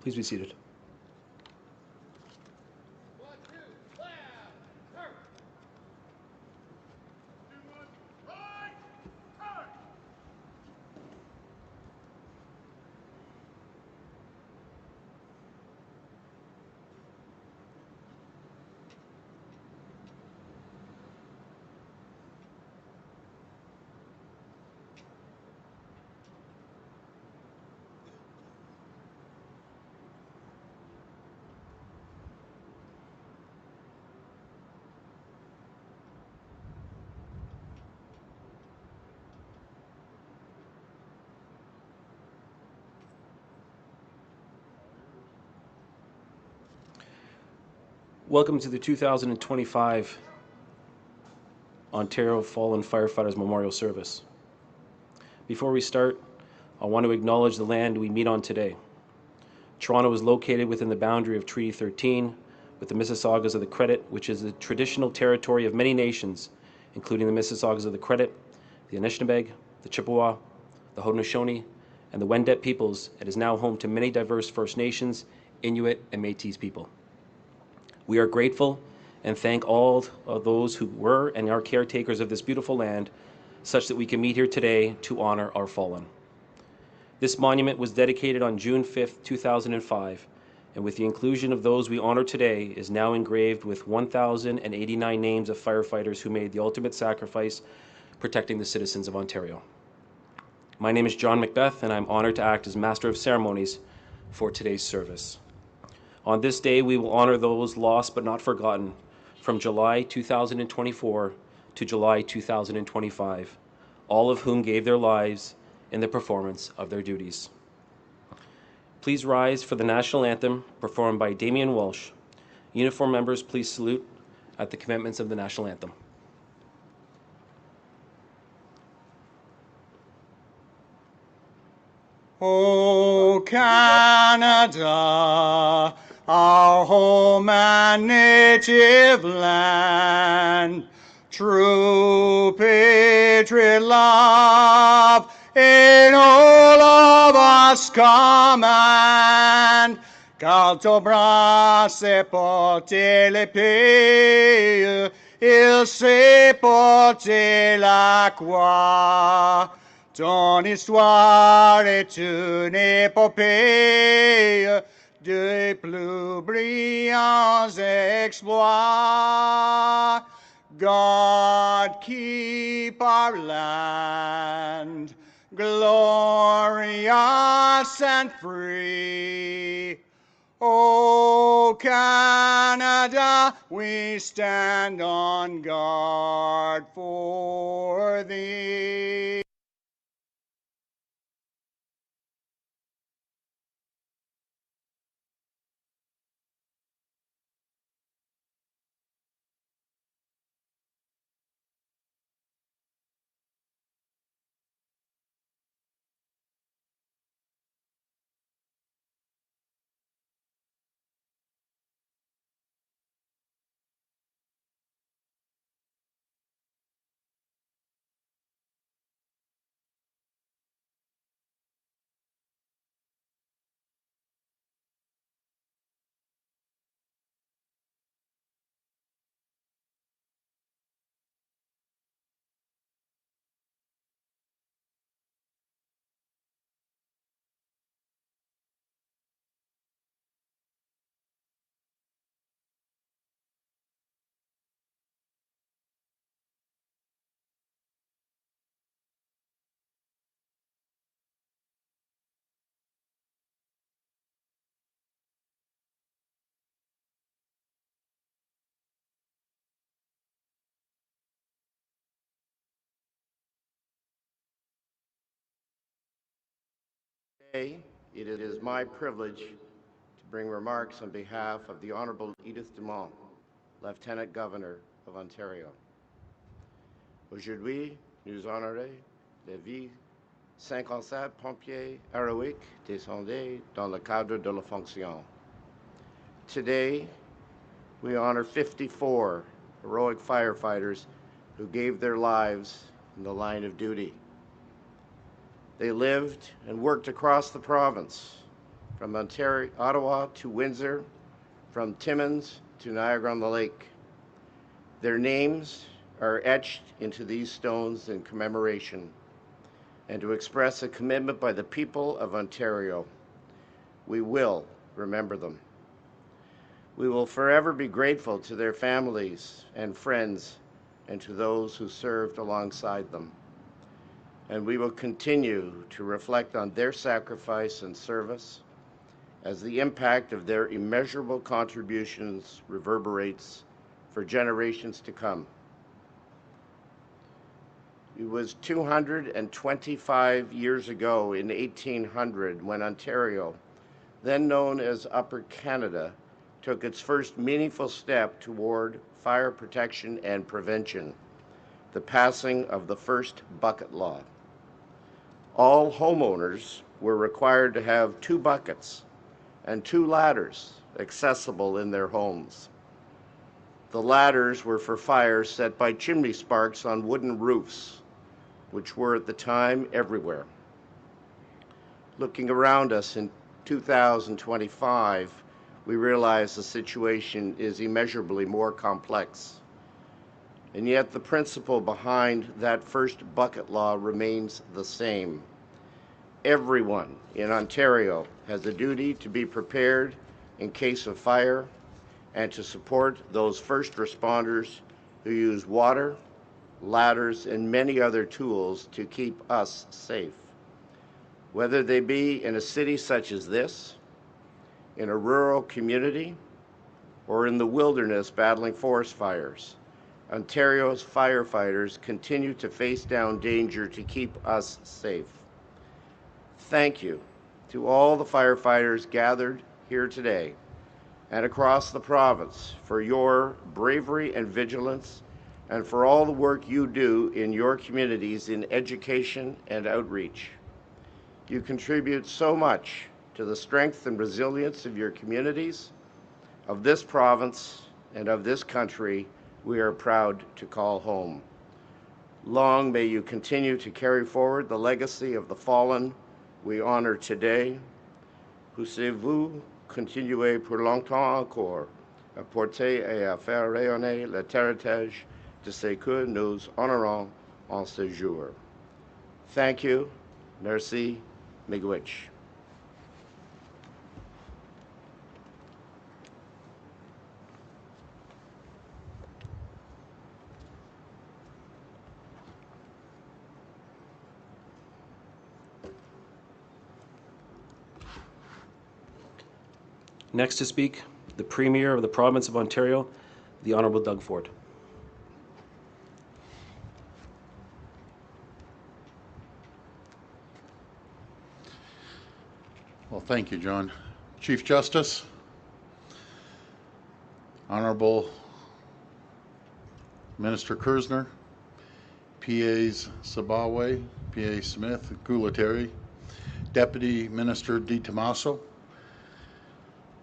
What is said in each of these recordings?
Please be seated. Welcome to the 2025 Ontario Fallen Firefighters Memorial Service. Before we start, I want to acknowledge the land we meet on today. Toronto is located within the boundary of Treaty 13 with the Mississaugas of the Credit, which is the traditional territory of many nations, including the Mississaugas of the Credit, the Anishinaabe, the Chippewa, the Haudenosaunee, and the Wendat peoples. It is now home to many diverse First Nations, Inuit, and Métis people. We are grateful and thank all of those who were and are caretakers of this beautiful land, such that we can meet here today to honor our fallen. This monument was dedicated on June 5th, 2005, and with the inclusion of those we honor today, is now engraved with 1,089 names of firefighters who made the ultimate sacrifice protecting the citizens of Ontario. My name is John Macbeth, and I'm honored to act as Master of Ceremonies for today's service. On this day, we will honor those lost but not forgotten from July 2024 to July 2025, all of whom gave their lives in the performance of their duties. Please rise for the national anthem performed by Damian Walsh. Uniform members, please salute at the commencements of the national anthem. O Canada, our home and native land, true patriot love in all of us command. Cartobras sait porter l'épée, il sait porter la croix. Ton histoire est une épopée des plus brillants exploits. God keep our land glorious and free. O Canada, we stand on guard for thee. Today, it is my privilege to bring remarks on behalf of the Honourable Edith Dumont, Lieutenant Governor of Ontario. Aujourd'hui, nous honorons la vie 57 pompiers héroïques décédés dans le cadre de la fonction. Today, we honor 54 heroic firefighters who gave their lives in the line of duty. They lived and worked across the province, from Ontario, Ottawa to Windsor, from Timmins to Niagara-on-the-Lake. Their names are etched into these stones in commemoration and to express a commitment by the people of Ontario. We will remember them. We will forever be grateful to their families and friends and to those who served alongside them. And we will continue to reflect on their sacrifice and service as the impact of their immeasurable contributions reverberates for generations to come. It was 225 years ago in 1800 when Ontario, then known as Upper Canada, took its first meaningful step toward fire protection and prevention, the passing of the first bucket law. All homeowners were required to have 2 buckets and 2 ladders accessible in their homes. The ladders were for fires set by chimney sparks on wooden roofs, which were at the time everywhere. Looking around us in 2025, we realize the situation is immeasurably more complex. And yet the principle behind that first bucket law remains the same. Everyone in Ontario has a duty to be prepared in case of fire and to support those first responders who use water, ladders, and many other tools to keep us safe. Whether they be in a city such as this, in a rural community, or in the wilderness battling forest fires, Ontario's firefighters continue to face down danger to keep us safe. Thank you to all the firefighters gathered here today and across the province for your bravery and vigilance, and for all the work you do in your communities in education and outreach. You contribute so much to the strength and resilience of your communities, of this province, and of this country we are proud to call home. Long may you continue to carry forward the legacy of the fallen we honor today. Puissiez-vous continuer pour longtemps encore à porter et à faire rayonner l'héritage de ce que nous honorons en ce jour. Thank you. Merci. Miigwech. Next to speak, the Premier of the Province of Ontario, the Honourable Doug Ford. Well, thank you, John. Chief Justice, Honorable Minister Kersner, PAs Sabawe, PA Smith, Gulateri, Deputy Minister DiTomaso,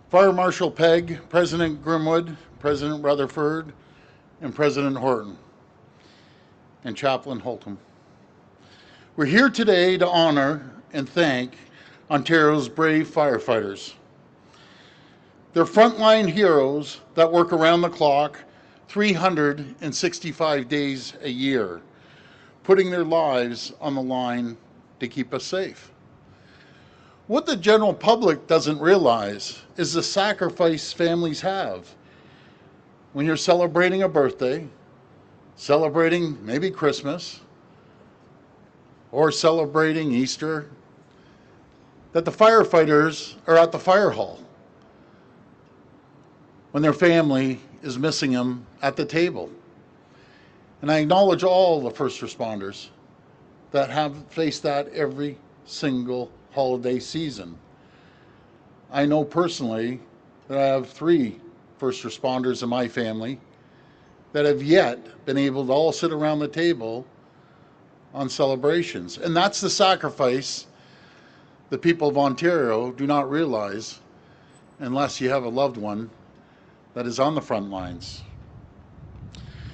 Fire Marshal Pegg, President Grimwood, President Rutherford, and President Horton, and Chaplain Holcomb. We're here today to honor and thank Ontario's brave firefighters. They're frontline heroes that work around the clock 365 days a year, putting their lives on the line to keep us safe. What the general public doesn't realize is the sacrifice families have when you're celebrating a birthday, celebrating maybe Christmas, or celebrating Easter, that the firefighters are at the fire hall when their family is missing them at the table. And I acknowledge all the first responders that have faced that every single holiday season. I know personally that I have 3 first responders in my family that have yet been able to all sit around the table on celebrations. And that's the sacrifice the people of Ontario do not realize unless you have a loved one that is on the front lines.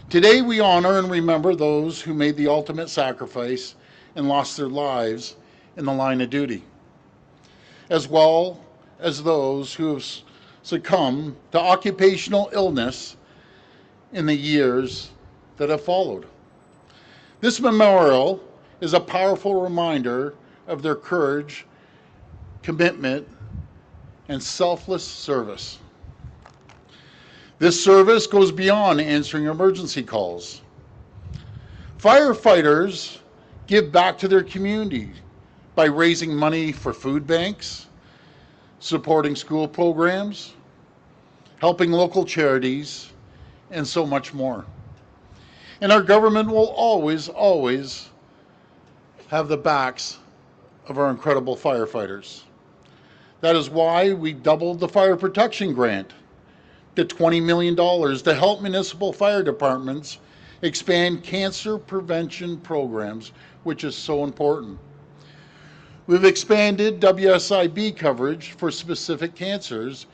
Today we honor and remember those who made the ultimate sacrifice and lost their lives in the line of duty. As well, as those who have succumbed to occupational illness in the years that have followed. This memorial is a powerful reminder of their courage, commitment, and selfless service. This service goes beyond answering emergency calls. Firefighters give back to their community by raising money for food banks, supporting school programs, helping local charities, and so much more. And our government will always, always have the backs of our incredible firefighters. That is why we doubled the fire protection grant to $20 million to help municipal fire departments expand cancer prevention programs, which is so important. We've expanded WSIB coverage for specific cancers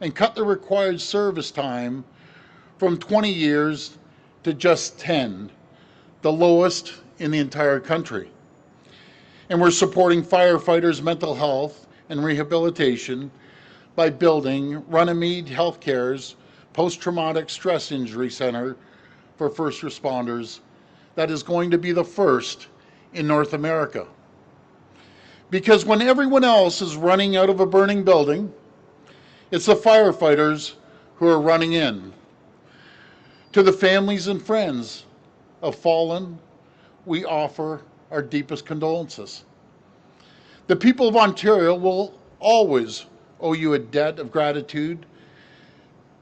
and cut the required service time from 20 years to just 10, the lowest in the entire country. And we're supporting firefighters' mental health and rehabilitation by building Runnymede Healthcare's Post-Traumatic Stress Injury Center for first responders that is going to be the first in North America. Because when everyone else is running out of a burning building, it's the firefighters who are running in. To the families and friends of fallen, we offer our deepest condolences. The people of Ontario will always owe you a debt of gratitude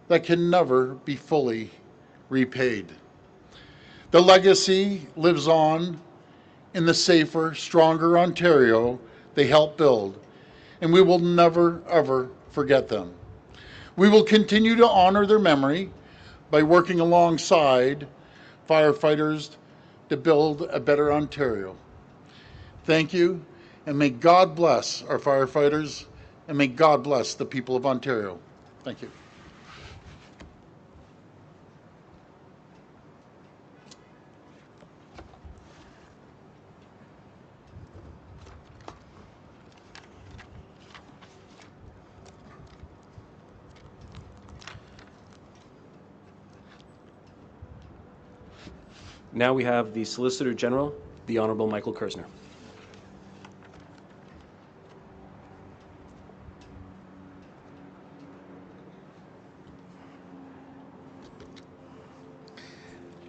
that can never be fully repaid. The legacy lives on in the safer, stronger Ontario they helped build, and we will never, ever forget them. We will continue to honor their memory by working alongside firefighters to build a better Ontario. Thank you, and may God bless our firefighters, and may God bless the people of Ontario. Thank you. Now we have the Solicitor General, the Honourable Michael Kersner.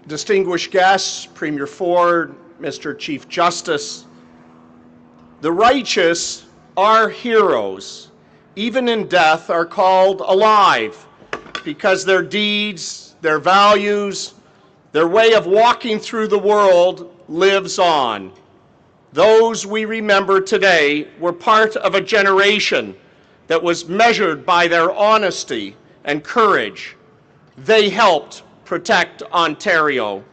Distinguished guests, Premier Ford, Mr. Chief Justice, the righteous are heroes. Even in death are called alive because their deeds, their values, their way of walking through the world lives on. Those we remember today were part of a generation that was measured by their honesty and courage. They helped protect Ontario.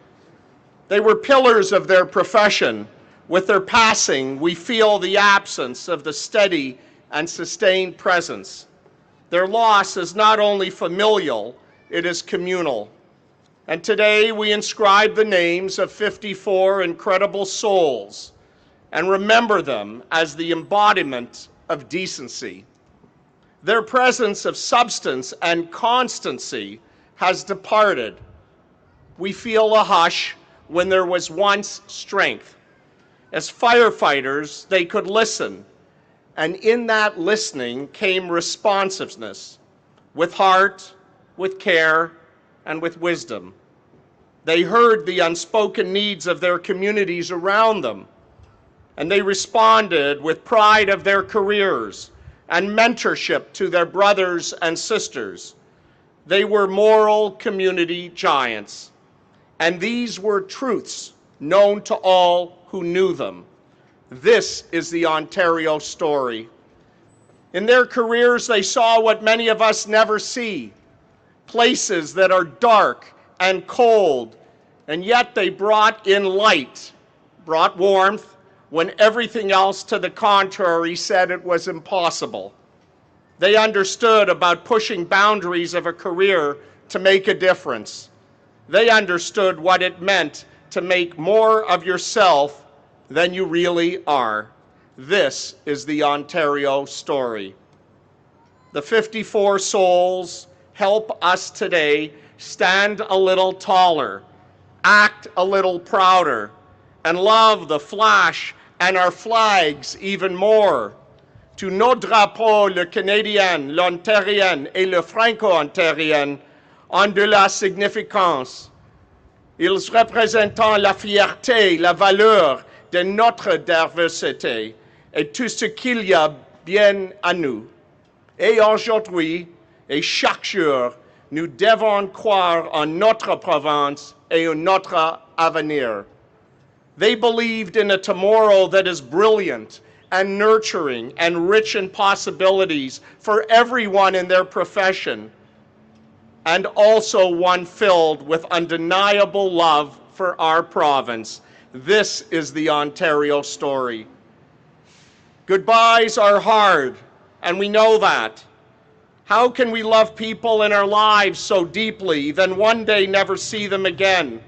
They were pillars of their profession. With their passing, we feel the absence of the steady and sustained presence. Their loss is not only familial, it is communal. And today we inscribe the names of 54 incredible souls and remember them as the embodiment of decency. Their presence of substance and constancy has departed. We feel a hush when there was once strength. As firefighters, they could listen, and in that listening came responsiveness, with heart, with care, and with wisdom. They heard the unspoken needs of their communities around them, and they responded with pride of their careers and mentorship to their brothers and sisters. They were moral community giants, and these were truths known to all who knew them. This is the Ontario story. In their careers, they saw what many of us never see, places that are dark and cold, and yet they brought in light, brought warmth, when everything else to the contrary said it was impossible. They understood about pushing boundaries of a career to make a difference. They understood what it meant to make more of yourself than you really are. This is the Ontario story. the 54 souls help us today stand a little taller, act a little prouder, and love the flash and our flags even more. To nos drapeaux, le Canadien, l'Ontarien et le Franco-Ontarien, ont de la significance. Ils représentent la fierté, la valeur de notre diversité et tout ce qu'il y a bien à nous. Et aujourd'hui, et chaque jour, nous devons croire en notre province et en notre avenir. They believed in a tomorrow that is brilliant and nurturing and rich in possibilities for everyone in their profession, and also one filled with undeniable love for our province. This is the Ontario story. Goodbyes are hard, and we know that. How can we love people in our lives so deeply, then one day never see them again?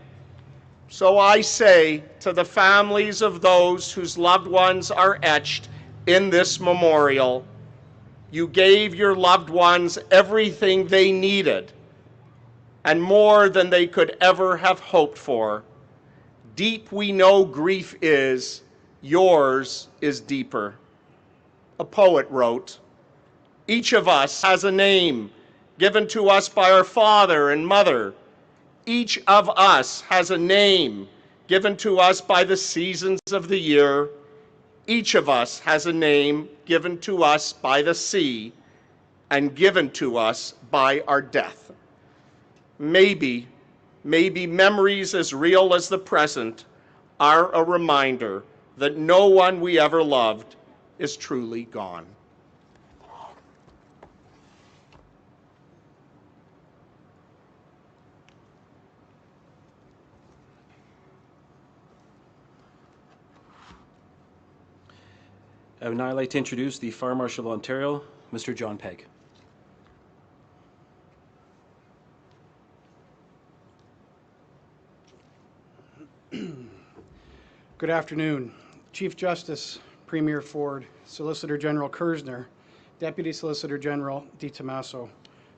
So I say to the families of those whose loved ones are etched in this memorial, you gave your loved ones everything they needed and more than they could ever have hoped for. Deep we know grief is, yours is deeper. A poet wrote, each of us has a name given to us by our father and mother. Each of us has a name given to us by the seasons of the year. Each of us has a name given to us by the sea and given to us by our death. Maybe memories as real as the present are a reminder that no one we ever loved is truly gone. I would now like to introduce the Fire Marshal of Ontario, Mr. John Pegg. Good afternoon. Chief Justice Premier Ford, Solicitor General Kersner, Deputy Solicitor General DiTomaso,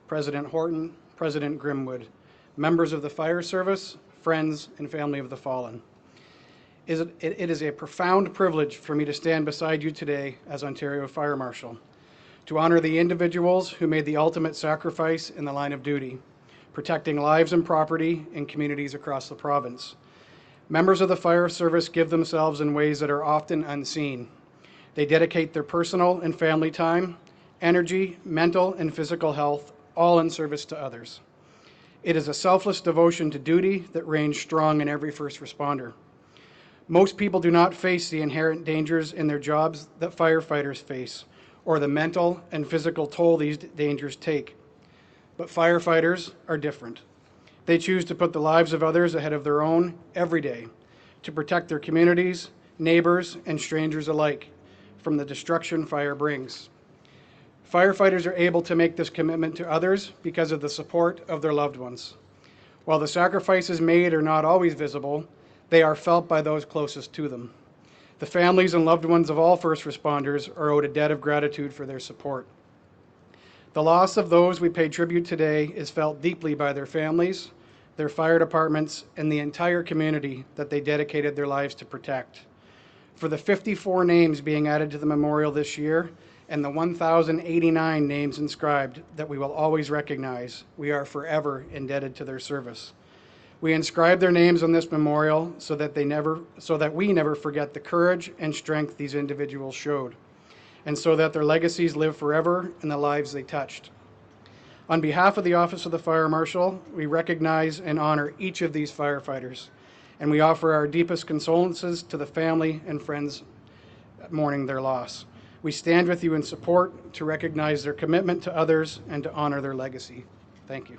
President Horton, President Grimwood, members of the Fire Service, friends and family of the fallen. It is a profound privilege for me to stand beside you today as Ontario Fire Marshal, to honor the individuals who made the ultimate sacrifice in the line of duty, protecting lives and property in communities across the province. Members of the Fire Service give themselves in ways that are often unseen. They dedicate their personal and family time, energy, mental and physical health, all in service to others. It is a selfless devotion to duty that reigns strong in every first responder. Most people do not face the inherent dangers in their jobs that firefighters face, or the mental and physical toll these dangers take. But firefighters are different. They choose to put the lives of others ahead of their own every day, to protect their communities, neighbors, and strangers alike from the destruction fire brings. Firefighters are able to make this commitment to others because of the support of their loved ones. While the sacrifices made are not always visible, they are felt by those closest to them. The families and loved ones of all first responders are owed a debt of gratitude for their support. The loss of those we pay tribute today is felt deeply by their families, their fire departments, and the entire community that they dedicated their lives to protect. For the 54 names being added to the memorial this year, and the 1,089 names inscribed that we will always recognize, we are forever indebted to their service. We inscribe their names on this memorial so that we never forget the courage and strength these individuals showed, and so that their legacies live forever in the lives they touched. On behalf of the Office of the Fire Marshal, we recognize and honor each of these firefighters, and we offer our deepest condolences to the family and friends mourning their loss. We stand with you in support to recognize their commitment to others and to honor their legacy. Thank you.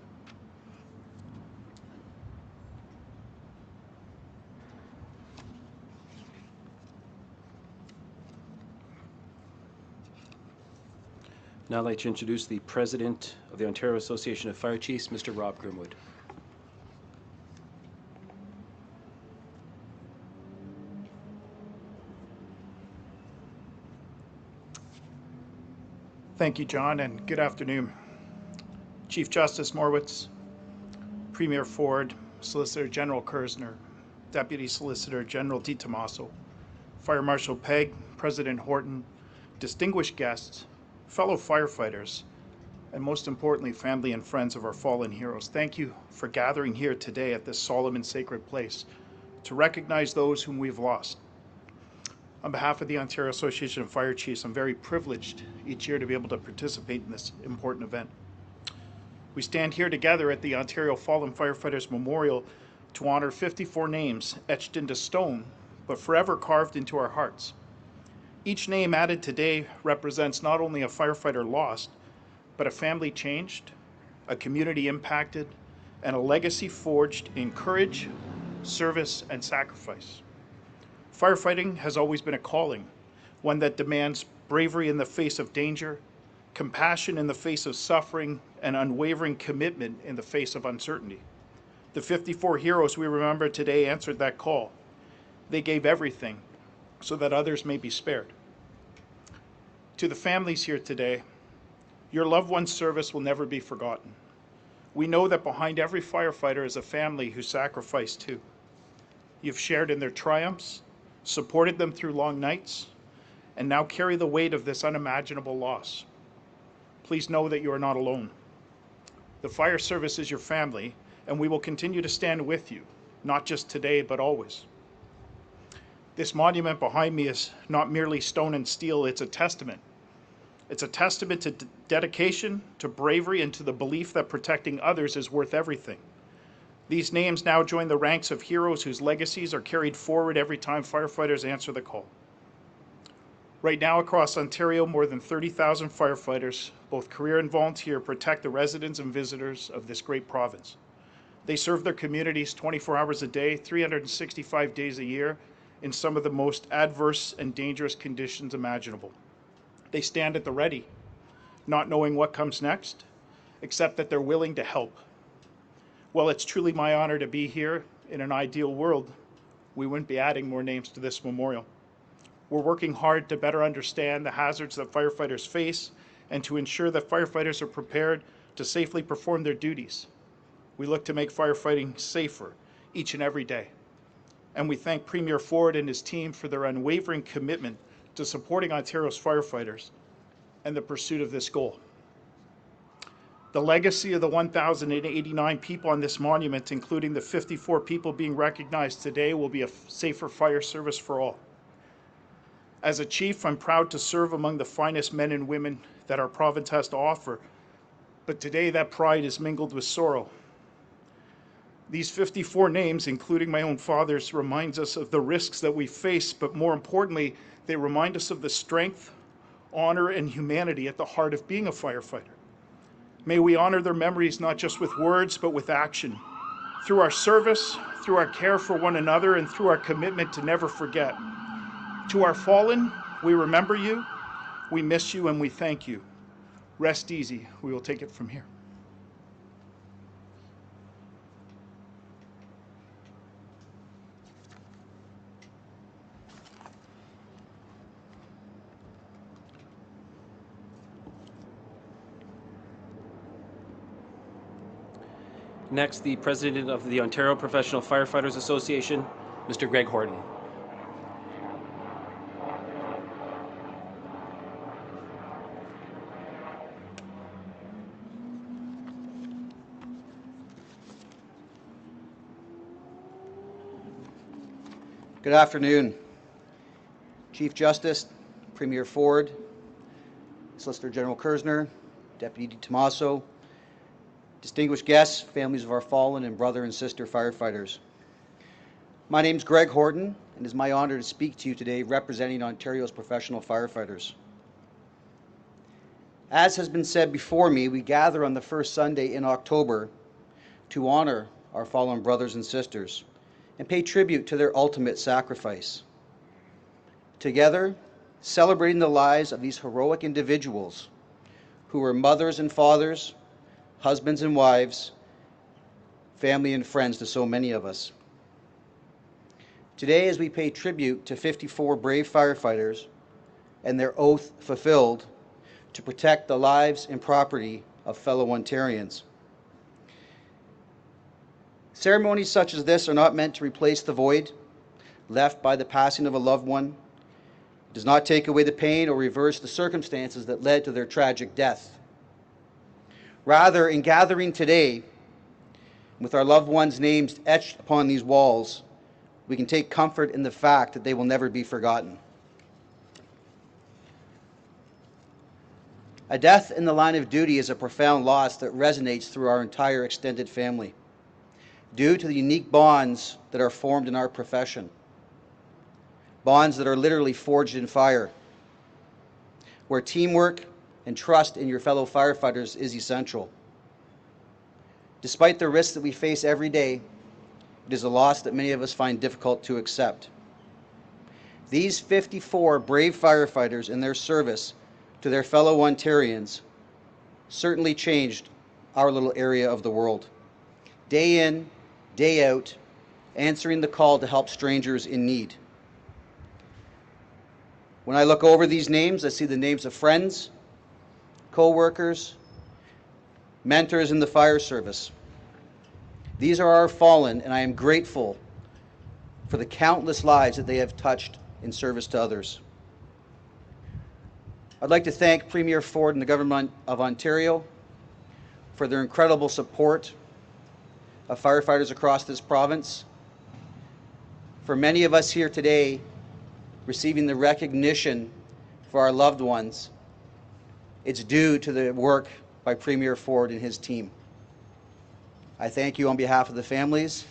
Now I'd like to introduce the President of the Ontario Association of Fire Chiefs, Mr. Rob Grimwood. Thank you, John, and good afternoon. Chief Justice Morwitz, Premier Ford, Solicitor General Kersner, Deputy Solicitor General DiTomaso, Fire Marshal Pegg, President Horton, distinguished guests, fellow firefighters, and most importantly, family and friends of our fallen heroes. Thank you for gathering here today at this solemn and sacred place to recognize those whom we've lost. On behalf of the Ontario Association of Fire Chiefs, I'm very privileged each year to be able to participate in this important event. We stand here together at the Ontario Fallen Firefighters Memorial to honor 54 names etched into stone, but forever carved into our hearts. Each name added today represents not only a firefighter lost, but a family changed, a community impacted, and a legacy forged in courage, service, and sacrifice. Firefighting has always been a calling, one that demands bravery in the face of danger, compassion in the face of suffering, and unwavering commitment in the face of uncertainty. The 54 heroes we remember today answered that call. They gave everything so that others may be spared. To the families here today, your loved one's service will never be forgotten. We know that behind every firefighter is a family who sacrificed too. You've shared in their triumphs, supported them through long nights, and now carry the weight of this unimaginable loss. Please know that you are not alone. The fire service is your family, and we will continue to stand with you, not just today, but always. This monument behind me is not merely stone and steel, it's a testament. It's a testament to dedication, to bravery, and to the belief that protecting others is worth everything. These names now join the ranks of heroes whose legacies are carried forward every time firefighters answer the call. Right now across Ontario, more than 30,000 firefighters, both career and volunteer, protect the residents and visitors of this great province. They serve their communities 24 hours a day, 365 days a year, in some of the most adverse and dangerous conditions imaginable. They stand at the ready, not knowing what comes next, except that they're willing to help. Well, it's truly my honor to be here. In an ideal world, we wouldn't be adding more names to this memorial. We're working hard to better understand the hazards that firefighters face and to ensure that firefighters are prepared to safely perform their duties. We look to make firefighting safer each and every day. And we thank Premier Ford and his team for their unwavering commitment to supporting Ontario's firefighters and the pursuit of this goal. The legacy of the 1,089 people on this monument, including the 54 people being recognized today, will be a safer fire service for all. As a chief, I'm proud to serve among the finest men and women that our province has to offer, but today that pride is mingled with sorrow. These 54 names, including my own father's, reminds us of the risks that we face, but more importantly, they remind us of the strength, honor, and humanity at the heart of being a firefighter. May we honor their memories not just with words, but with action. Through our service, through our care for one another, and through our commitment to never forget. To our fallen, we remember you, we miss you, and we thank you. Rest easy. We will take it from here. Next, the President of the Ontario Professional Firefighters Association, Mr. Greg Horton. Good afternoon. Chief Justice, Premier Ford, Solicitor General Kersner, Deputy DiTomaso, distinguished guests, families of our fallen and brother and sister firefighters. My name is Greg Horton, and it is my honor to speak to you today representing Ontario's professional firefighters. As has been said before me, we gather on the first Sunday in October to honor our fallen brothers and sisters and pay tribute to their ultimate sacrifice. Together, celebrating the lives of these heroic individuals who were mothers and fathers, husbands and wives, family and friends to so many of us. Today, as we pay tribute to 54 brave firefighters and their oath fulfilled to protect the lives and property of fellow Ontarians. Ceremonies such as this are not meant to replace the void left by the passing of a loved one. It does not take away the pain or reverse the circumstances that led to their tragic death. Rather, in gathering today, with our loved ones' names etched upon these walls, we can take comfort in the fact that they will never be forgotten. A death in the line of duty is a profound loss that resonates through our entire extended family, due to the unique bonds that are formed in our profession, bonds that are literally forged in fire, where teamwork and trust in your fellow firefighters is essential. Despite the risks that we face every day, it is a loss that many of us find difficult to accept. These 54 brave firefighters in their service to their fellow Ontarians certainly changed our little area of the world. Day in, day out, answering the call to help strangers in need. When I look over these names, I see the names of friends, co-workers, mentors in the fire service. These are our fallen, and I am grateful for the countless lives that they have touched in service to others. I'd like to thank Premier Ford and the Government of Ontario for their incredible support of firefighters across this province. For many of us here today, receiving the recognition for our loved ones, it's due to the work by Premier Ford and his team. I thank you on behalf of the families.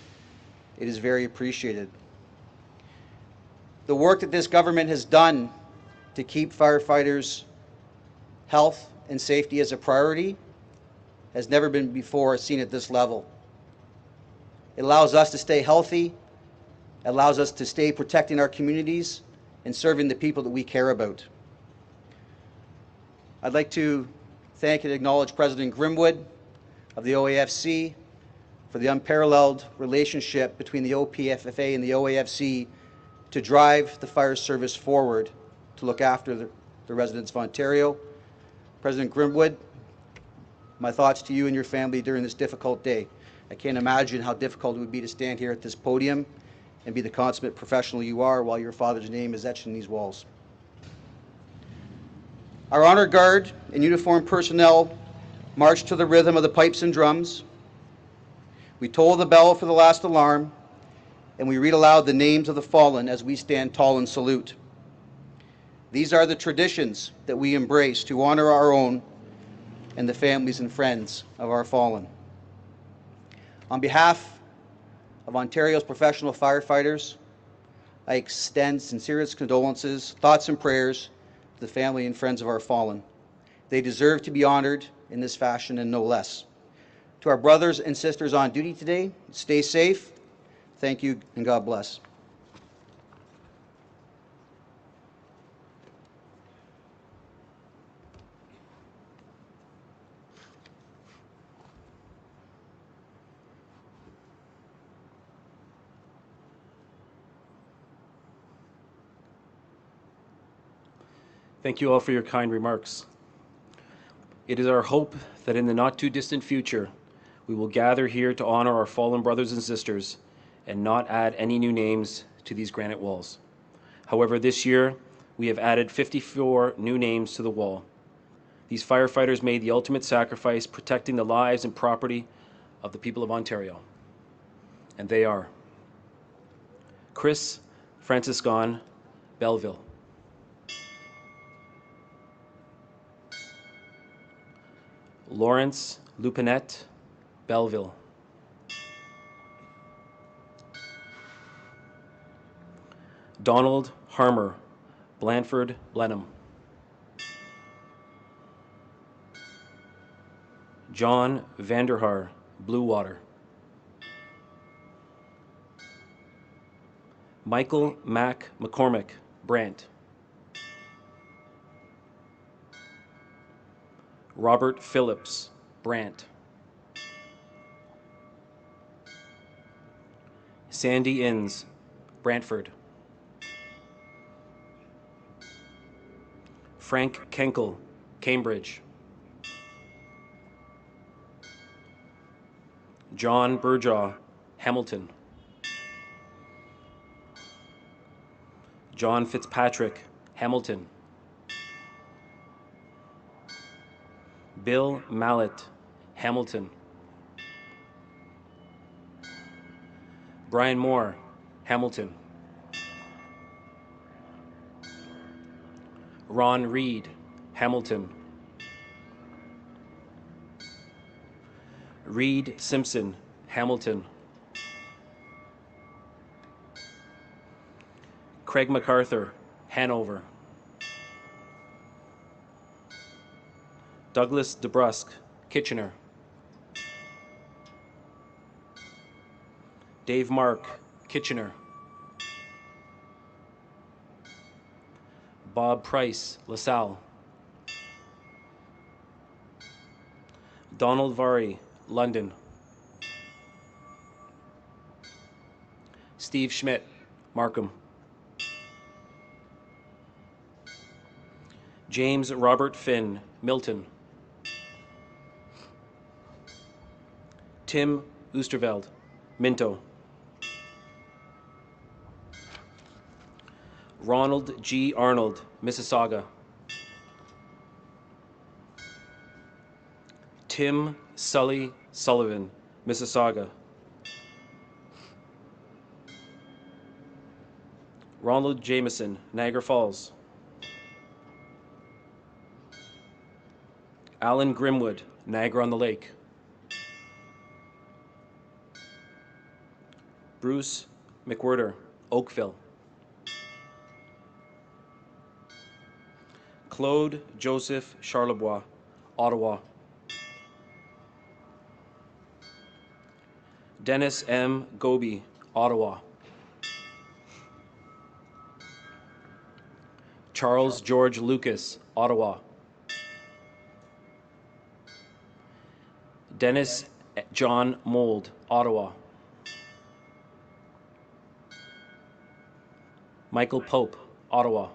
It is very appreciated. The work that this government has done to keep firefighters' health and safety as a priority has never been before seen at this level. It allows us to stay healthy, it allows us to stay protecting our communities and serving the people that we care about. I'd like to thank and acknowledge President Grimwood of the OAFC for the unparalleled relationship between the OPFFA and the OAFC to drive the fire service forward to look after the residents of Ontario. President Grimwood, my thoughts to you and your family during this difficult day. I can't imagine how difficult it would be to stand here at this podium and be the consummate professional you are while your father's name is etched in these walls. Our honor guard and uniformed personnel marched to the rhythm of the pipes and drums. We toll the bell for the last alarm, and we read aloud the names of the fallen as we stand tall and salute. These are the traditions that we embrace to honor our own and the families and friends of our fallen. On behalf of Ontario's professional firefighters, I extend sincerest condolences, thoughts and prayers to the family and friends of our fallen. They deserve to be honored in this fashion and no less. To our brothers and sisters on duty today, stay safe. Thank you and God bless. Thank you all for your kind remarks. It is our hope that in the not-too-distant future, we will gather here to honor our fallen brothers and sisters and not add any new names to these granite walls. However, this year, we have added 54 new names to the wall. These firefighters made the ultimate sacrifice protecting the lives and property of the people of Ontario. And they are Chris Franciscan Belleville, Lawrence Lupinet Belleville, Donald Harmer Blandford Blenheim, John Vanderhaar Bluewater, Michael Mac McCormick Brant, Robert Phillips Brant, Sandy Inns Brantford, Frank Kenkel Cambridge. John Burjaw, Hamilton. John Fitzpatrick, Hamilton. Bill Mallet, Hamilton. Brian Moore, Hamilton. Ron Reed, Hamilton. Reed Simpson, Hamilton. Craig MacArthur, Hanover. Douglas DeBrusque, Kitchener. Dave Mark, Kitchener. Bob Price, LaSalle. Donald Vary, London. Steve Schmidt, Markham. James Robert Finn, Milton. Tim Oosterveld, Minto. Ronald G. Arnold, Mississauga. Tim Sully Sullivan, Mississauga. Ronald Jameson, Niagara Falls. Alan Grimwood, Niagara-on-the-Lake. Bruce McWhirter, Oakville. Claude Joseph Charlebois, Ottawa. Dennis M. Goby, Ottawa. Charles George Lucas, Ottawa. Dennis John Mould, Ottawa. Michael Pope, Ottawa.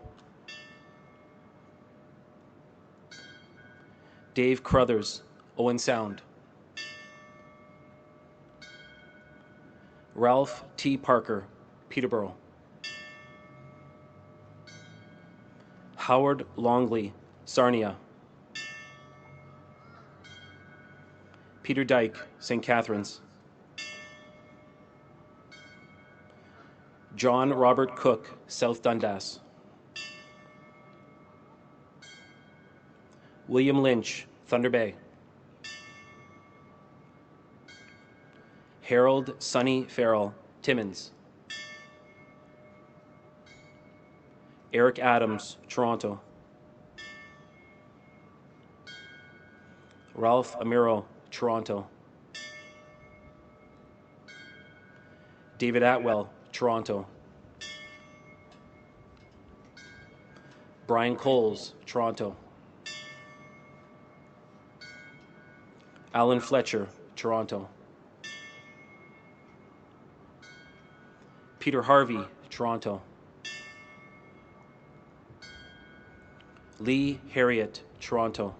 Dave Crothers, Owen Sound. Ralph T. Parker, Peterborough. Howard Longley, Sarnia. Peter Dyke, St. Catharines. John Robert Cook, South Dundas. William Lynch, Thunder Bay. Harold Sonny Farrell, Timmins. Eric Adams, Toronto. Ralph Amiro, Toronto. David Atwell, Toronto. Brian Coles, Toronto. Alan Fletcher, Toronto. Peter Harvey, Toronto. Lee Harriet, Toronto.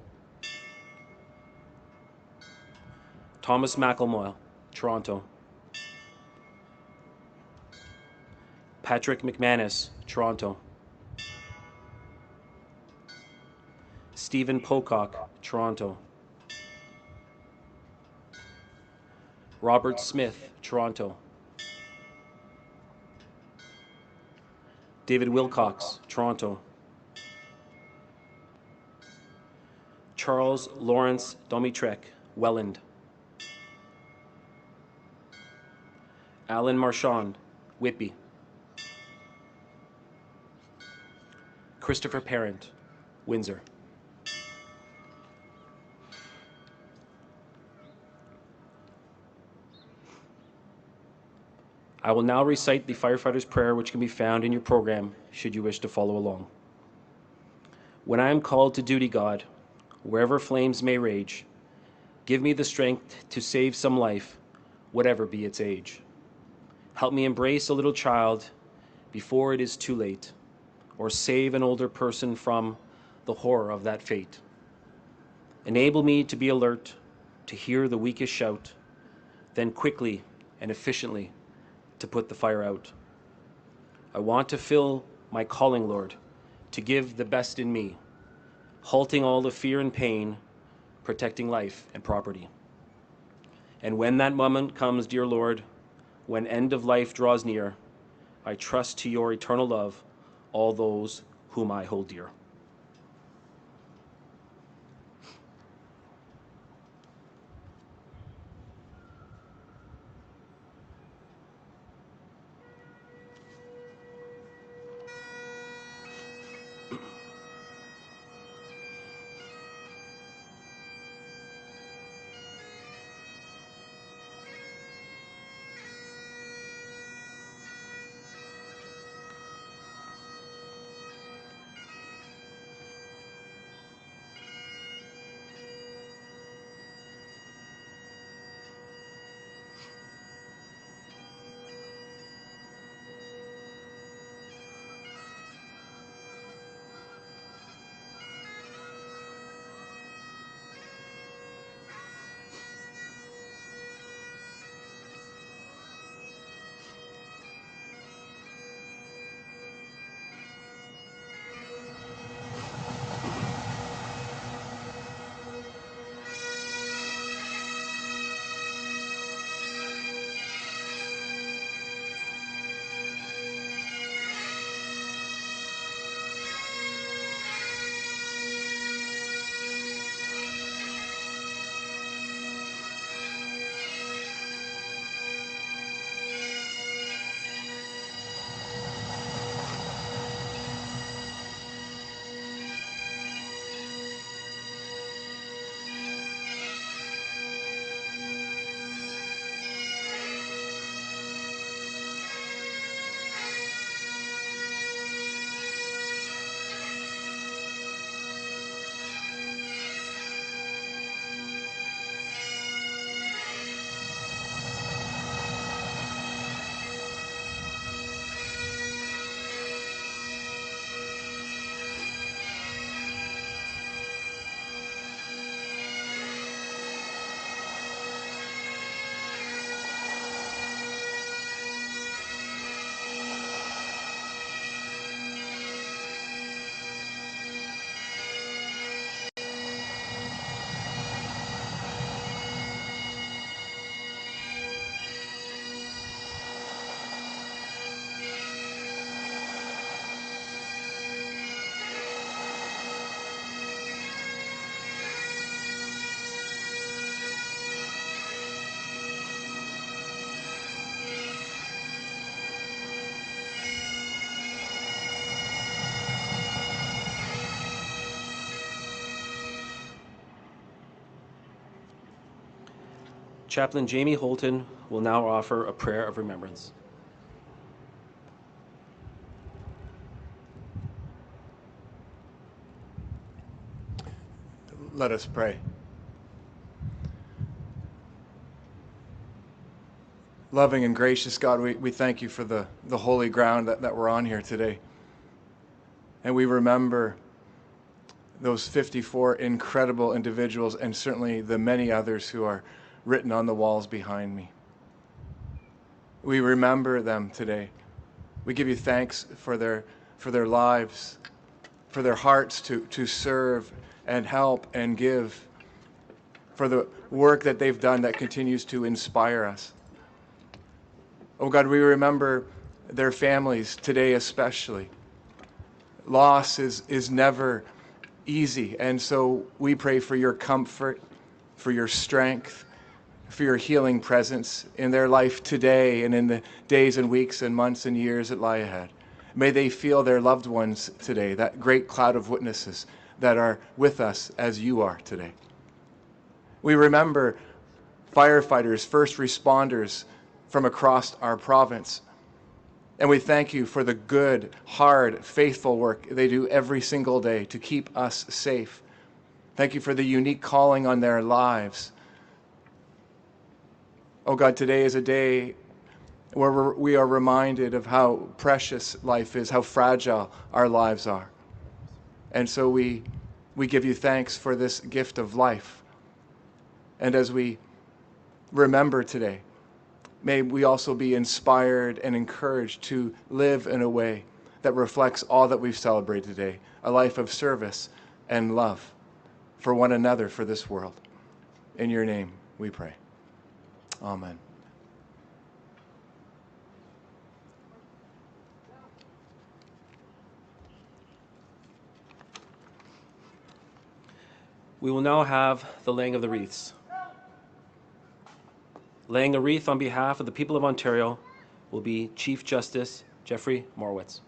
Thomas McElmoyle, Toronto. Patrick McManus, Toronto. Stephen Pocock, Toronto. Robert Smith, Toronto. David Wilcox, Toronto. Charles Lawrence Domitrek, Welland. Alan Marchand, Whitby. Christopher Parent, Windsor. I will now recite the firefighter's prayer, which can be found in your program, should you wish to follow along. When I am called to duty, God, wherever flames may rage, give me the strength to save some life, whatever be its age. Help me embrace a little child before it is too late, or save an older person from the horror of that fate. Enable me to be alert, to hear the weakest shout, then quickly and efficiently to put the fire out. I want to fill my calling, Lord, to give the best in me, halting all the fear and pain, protecting life and property. And when that moment comes, dear Lord, when end of life draws near, I trust to your eternal love all those whom I hold dear. Chaplain Jamie Holton will now offer a prayer of remembrance. Let us pray. Loving and gracious God, we thank you for the holy ground that we're on here today. And we remember those 54 incredible individuals and certainly the many others who are written on the walls behind me. We remember them today. We give you thanks for their lives, for their hearts to serve and help and give, for the work that they've done that continues to inspire us. Oh God, we remember their families today especially. Loss is never easy, and so we pray for your comfort, for your strength, for your healing presence in their life today and in the days and weeks and months and years that lie ahead. May they feel their loved ones today, that great cloud of witnesses that are with us as you are today. We remember firefighters, first responders from across our province. And we thank you for the good, hard, faithful work they do every single day to keep us safe. Thank you for the unique calling on their lives. Oh God, today is a day where we are reminded of how precious life is, how fragile our lives are. And so we We give you thanks for this gift of life. And as we remember today, may we also be inspired and encouraged to live in a way that reflects all that we've celebrated today, a life of service and love for one another, for this world. In your name we pray. Amen. We will now have the laying of the wreaths. Laying a wreath on behalf of the people of Ontario will be Chief Justice Jeffrey Morwitz.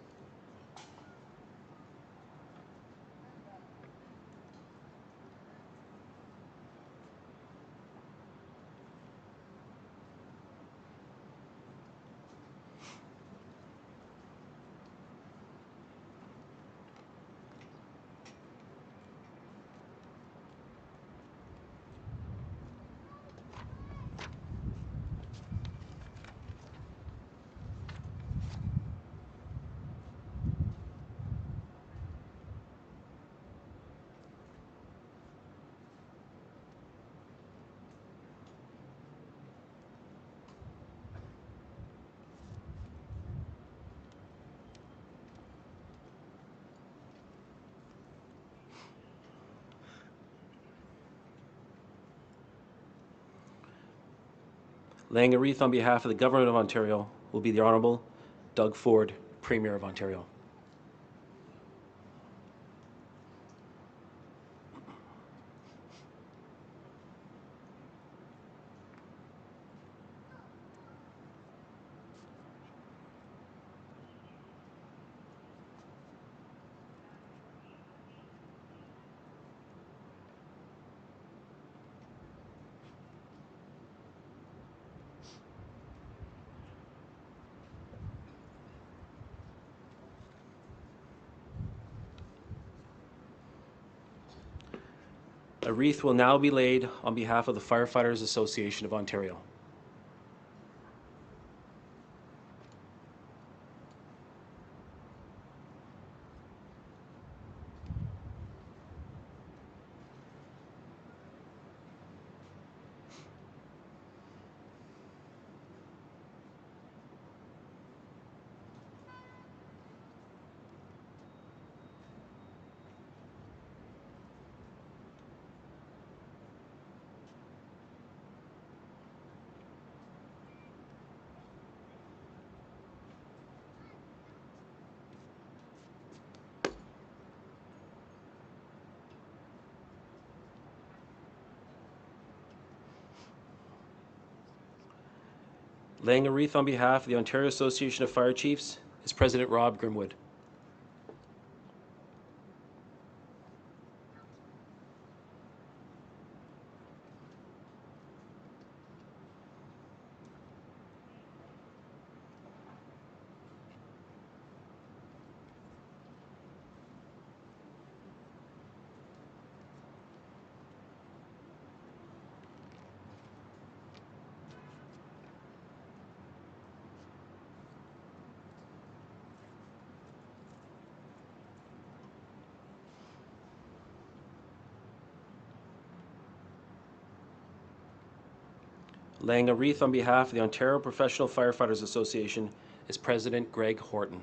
Laying a wreath on behalf of the Government of Ontario will be the Honourable Doug Ford, Premier of Ontario. A wreath will now be laid on behalf of the Firefighters Association of Ontario. Laying a wreath on behalf of the Ontario Association of Fire Chiefs is President Rob Grimwood. Laying a wreath on behalf of the Ontario Professional Firefighters Association is President Greg Horton.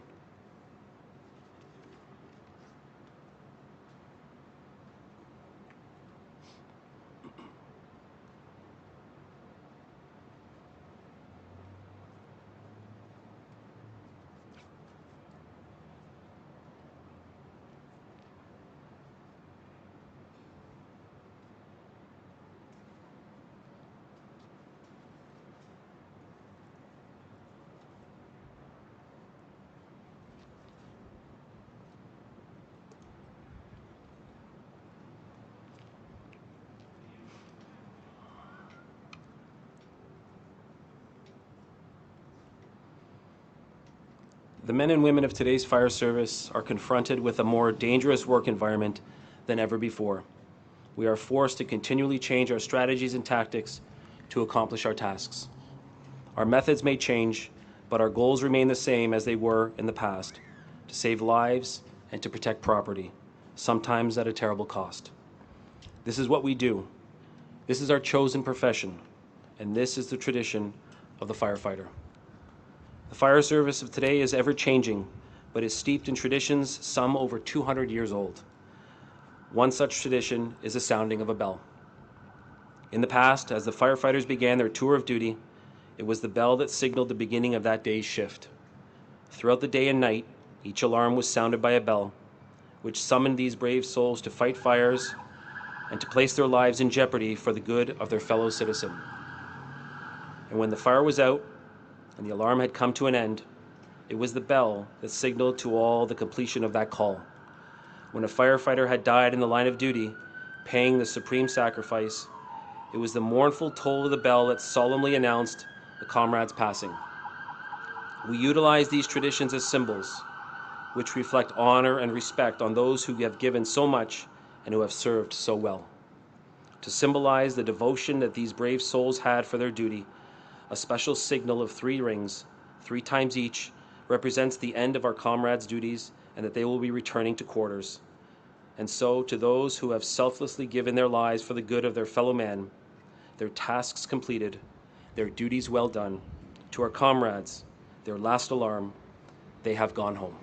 The men and women of today's fire service are confronted with a more dangerous work environment than ever before. We are forced to continually change our strategies and tactics to accomplish our tasks. Our methods may change, but our goals remain the same as they were in the past: to save lives and to protect property, sometimes at a terrible cost. This is what we do. This is our chosen profession, and this is the tradition of the firefighter. The fire service of today is ever-changing, but is steeped in traditions, some over 200 years old. One such tradition is the sounding of a bell. In the past, as the firefighters began their tour of duty, it was the bell that signaled the beginning of that day's shift. Throughout the day and night, each alarm was sounded by a bell, which summoned these brave souls to fight fires and to place their lives in jeopardy for the good of their fellow citizen. And when the fire was out and the alarm had come to an end, it was the bell that signaled to all the completion of that call. When a firefighter had died in the line of duty, paying the supreme sacrifice, it was the mournful toll of the bell that solemnly announced the comrade's passing. We utilize these traditions as symbols, which reflect honor and respect on those who have given so much and who have served so well. To symbolize the devotion that these brave souls had for their duty, a special signal of 3 rings, 3 times each, represents the end of our comrades' duties and that they will be returning to quarters. And so, to those who have selflessly given their lives for the good of their fellow man, their tasks completed, their duties well done, to our comrades, their last alarm, they have gone home.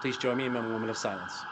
Please join me in a moment of silence.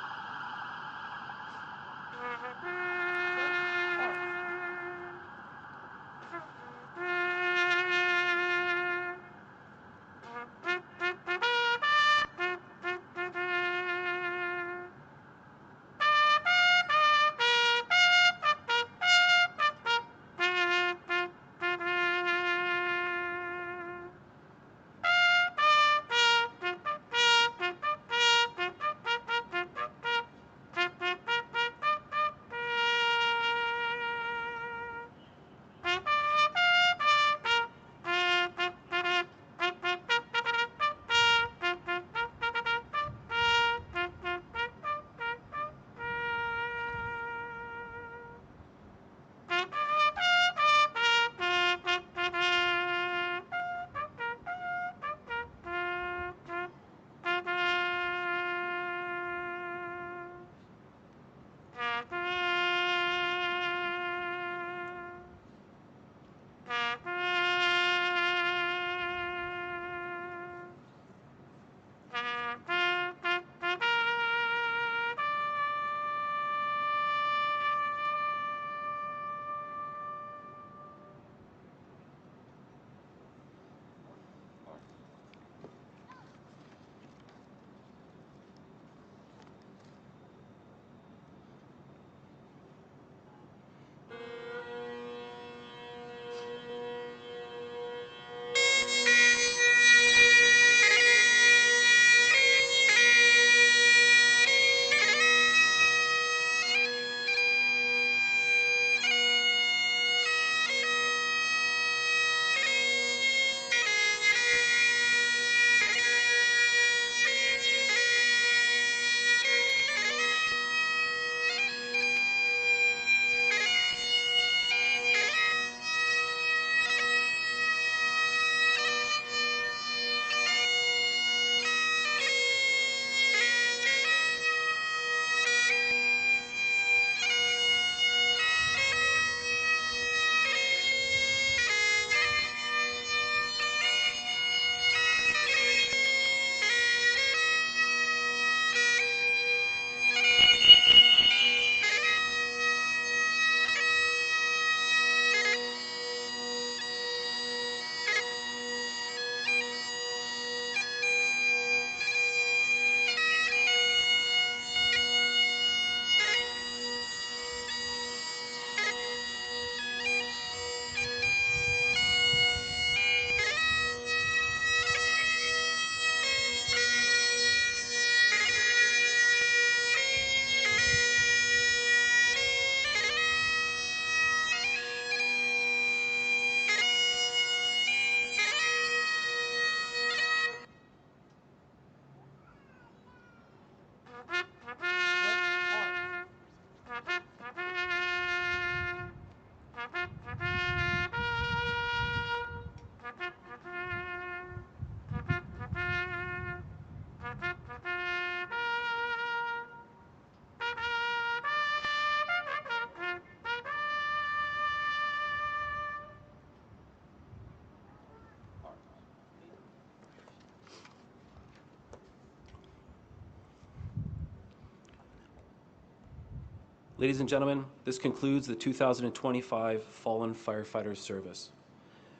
Ladies and gentlemen, this concludes the 2025 Fallen Firefighters Service.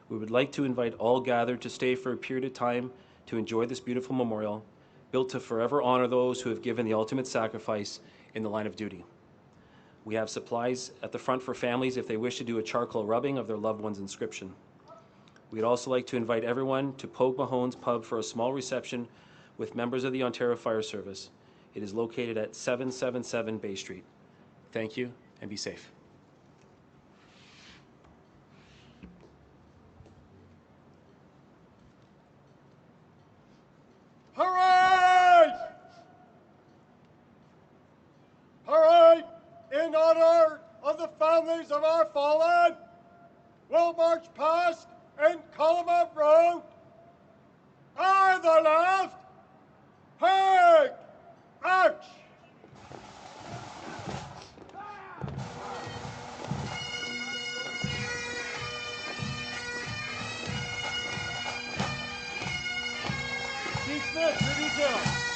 We would like to invite all gathered to stay for a period of time to enjoy this beautiful memorial, built to forever honor those who have given the ultimate sacrifice in the line of duty. We have supplies at the front for families if they wish to do a charcoal rubbing of their loved one's inscription. We'd also like to invite everyone to Pogue Mahone's Pub for a small reception with members of the Ontario Fire Service. It is located at 777 Bay Street. Thank you, and be safe. Parade! Parade in honor of the families of our fallen will march past in column of road. On the left, Peg, Arch. Chief Smith, for detail.